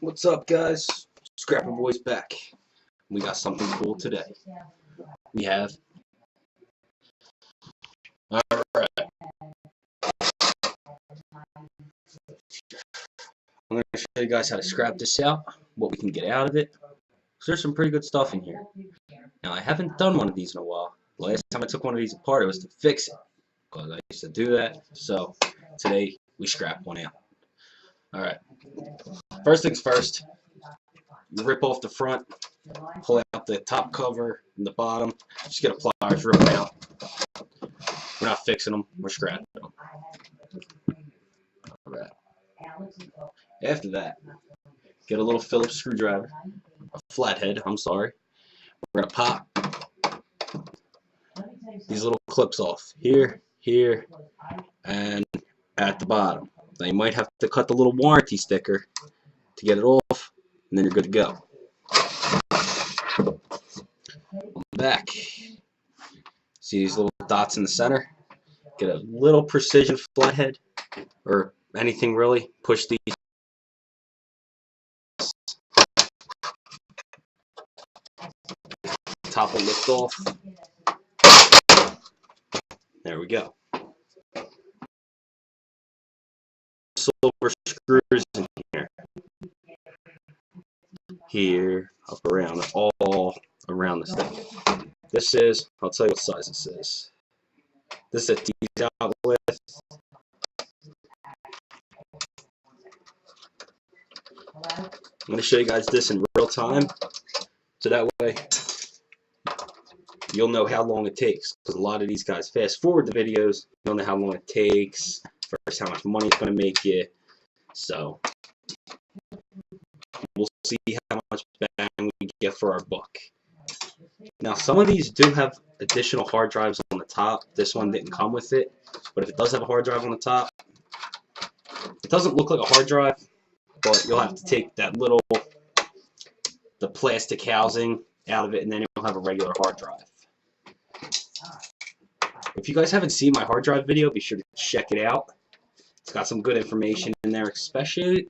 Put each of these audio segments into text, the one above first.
What's up, guys? Scrapper Boys back. We got something cool today. We have. Alright. I'm going to show you guys how to scrap this out, what we can get out of it. So there's some pretty good stuff in here. Now, I haven't done one of these in a while. The last time I took one of these apart, it was to fix it, because I used to do that. So today, we scrap one out. Alright. First things first. You rip off the front, pull out the top cover and the bottom. Just get a pliers, rip them out. We're not fixing them, we're scrapping them. Alright. After that, get a little Phillips screwdriver, a flathead, I'm sorry. We're going to pop these little clips off here, here, and at the bottom. Now you might have to cut the little warranty sticker to get it off, and then you're good to go. On the back, see these little dots in the center? Get a little precision flathead, or anything really, push these. Top will lift off. There we go. Silver screws in here. Here, up around, all around this thing. This is, I'll tell you what size this is. This is a D out with. I'm going to show you guys this in real time, so that way you'll know how long it takes. Because a lot of these guys fast forward the videos, you don't know how long it takes, first how much money it's going to make you. So we'll see how much bang we get for our buck. Now, some of these do have additional hard drives on the top. This one didn't come with it, but if it does have a hard drive on the top, it doesn't look like a hard drive, but you'll have to take that little, the plastic housing out of it, and then you'll have a regular hard drive. If you guys haven't seen my hard drive video, be sure to check it out. It's got some good information in there, especially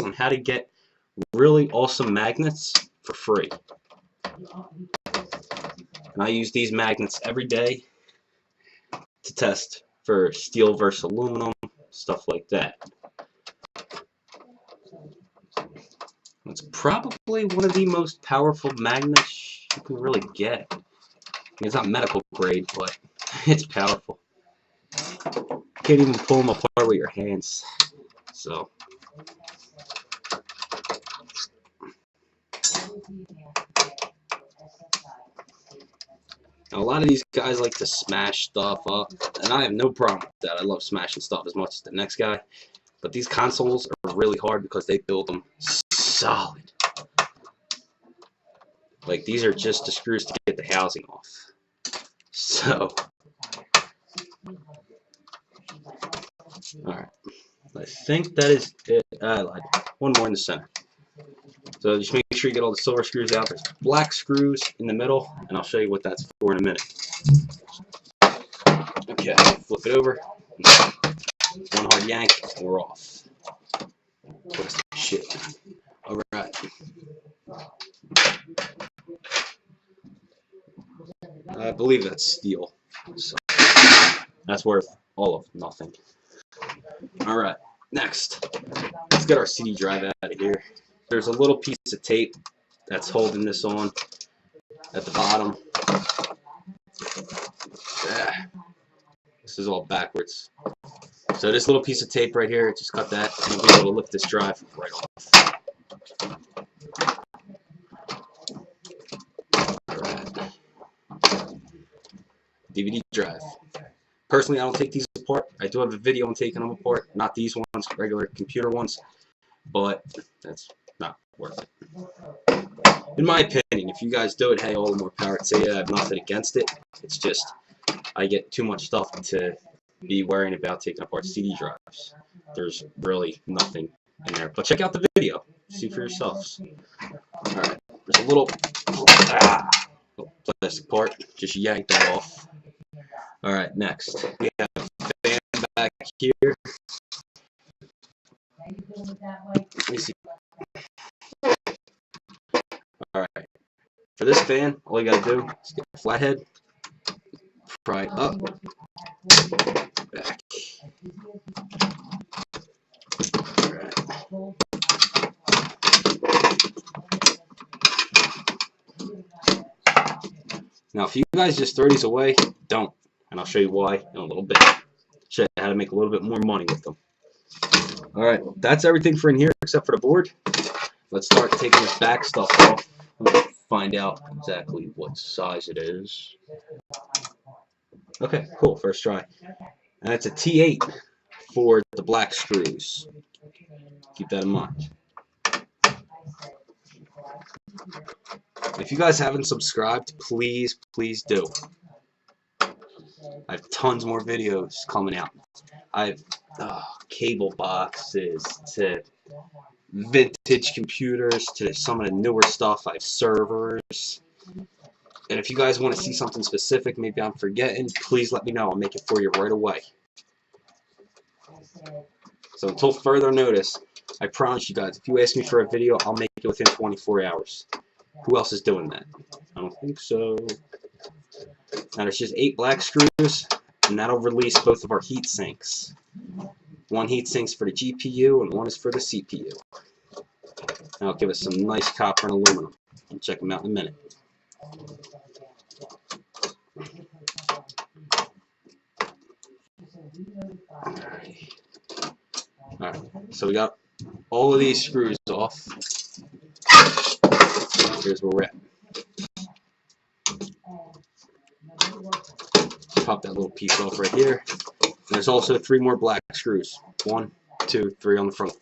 on how to get really awesome magnets for free. And I use these magnets every day to test for steel versus aluminum, stuff like that. It's probably one of the most powerful magnets you can really get. I mean, it's not medical grade, but it's powerful. You can't even pull them apart with your hands. So now, a lot of these guys like to smash stuff up, and I have no problem with that. I love smashing stuff as much as the next guy. But these consoles are really hard because they build them solid. Like, these are just the screws to get the housing off. So, alright. I think that is it. One more in the center. So just make sure you get all the silver screws out. There's black screws in the middle, and I'll show you what that's for in a minute. Okay, flip it over. One hard yank, and we're off. Shit. Alright. I believe that's steel. So that's worth all of nothing. Alright, next. Let's get our CD drive out of here. There's a little piece of tape that's holding this on at the bottom. This is all backwards. So this little piece of tape right here, just cut that, and we'll be able to lift this drive right off. Alright. DVD drive. Personally, I don't take these apart. I do have a video on taking them apart. Not these ones, regular computer ones. But that's not worth it. In my opinion, if you guys do it, hey, all the more power to you. I have nothing against it. It's just, I get too much stuff to be worrying about taking apart CD drives. There's really nothing in there. But check out the video. See for yourselves. Alright, there's a little plastic part. Just yank that off. Alright, next. We have a fan back here. Let me see. this fan, all you gotta do is get a flathead, pry it up, back. Now, if you guys just throw these away, don't. And I'll show you why in a little bit. Show you how to make a little bit more money with them. Alright, that's everything for in here except for the board. Let's start taking this back stuff off. Find out exactly what size it is. Okay, cool. First try. And it's a T8 for the black screws. Keep that in mind. If you guys haven't subscribed, please do. I have tons more videos coming out. I have cable boxes to vintage computers to some of the newer stuff. I have servers. And if you guys want to see something specific, maybe I'm forgetting, please let me know. I'll make it for you right away. So until further notice, I promise you guys, if you ask me for a video, I'll make it within 24 hours. Who else is doing that? I don't think so. Now there's just 8 black screws, and that'll release both of our heat sinks. One heat sink's for the GPU, and one is for the CPU. That'll give us some nice copper and aluminum. I'll check them out in a minute. Alright, so we got all of these screws off. Here's where we're at. Pop that little piece off right here. And there's also 3 more black screws. 1, 2, 3 on the front.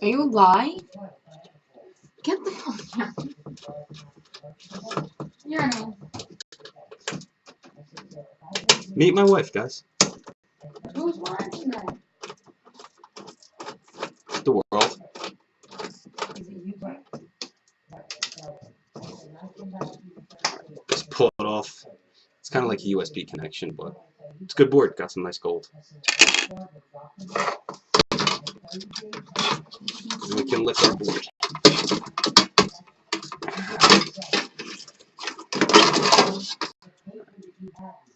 Are you a guy? Get the fuck out. You're an Meet my wife, guys. Who's watching that? The world. Just pull it off. It's kind of like a USB connection, but it's a good board. Got some nice gold. And we can lift our board.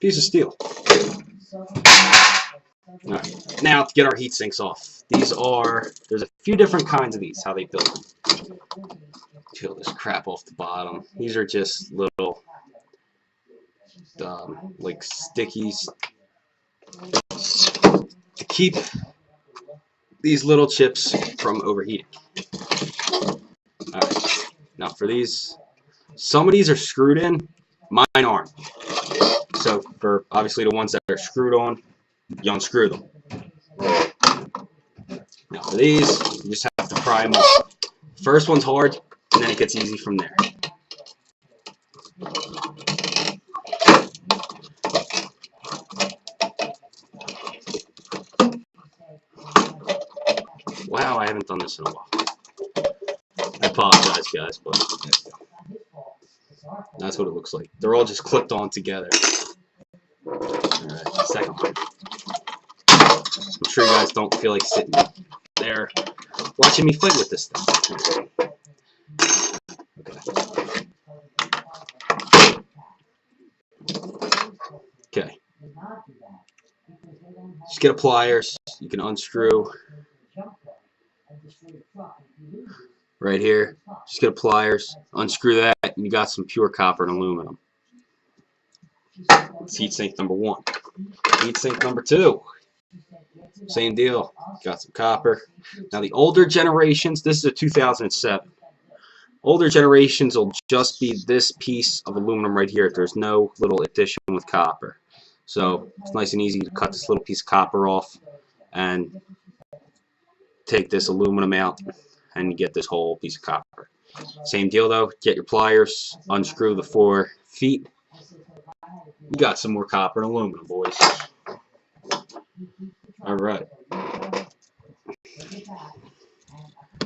Piece of steel. Alright, now to get our heat sinks off. There's a few different kinds of these, how they build them. Peel this crap off the bottom. These are just little, like stickies to keep these little chips from overheating. Alright, now for these, some of these are screwed in, mine aren't. So for obviously the ones that are screwed on, you unscrew them. Now for these, you just have to pry them off. First one's hard, and then it gets easy from there. Wow, I haven't done this in a while. I apologize, guys, but that's what it looks like. They're all just clipped on together. Alright, second one. I'm sure you guys don't feel like sitting there watching me fight with this thing. Okay. Just get a pliers. You can unscrew right here. Just get a pliers, unscrew that, and you got some pure copper and aluminum. It's heat sink number 1. Heat sink number 2. Same deal. Got some copper. Now the older generations, this is a 2007. Older generations will just be this piece of aluminum right here. There's no little addition with copper. So it's nice and easy to cut this little piece of copper off and take this aluminum out and you get this whole piece of copper. Same deal though, get your pliers, unscrew the 4 feet. You got some more copper and aluminum, boys. Alright. And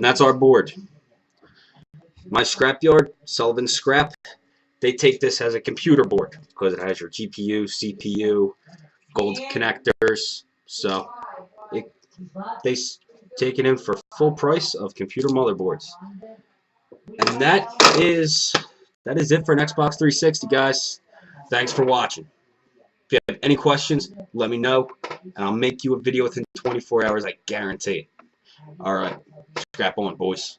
that's our board. My scrapyard, Sullivan Scrap. they take this as a computer board because it has your GPU, CPU, gold connectors. So they take it in for full price of computer motherboards. And that is it for an Xbox 360, guys. Thanks for watching. If you have any questions, let me know, and I'll make you a video within 24 hours. I guarantee it. All right, strap on, boys.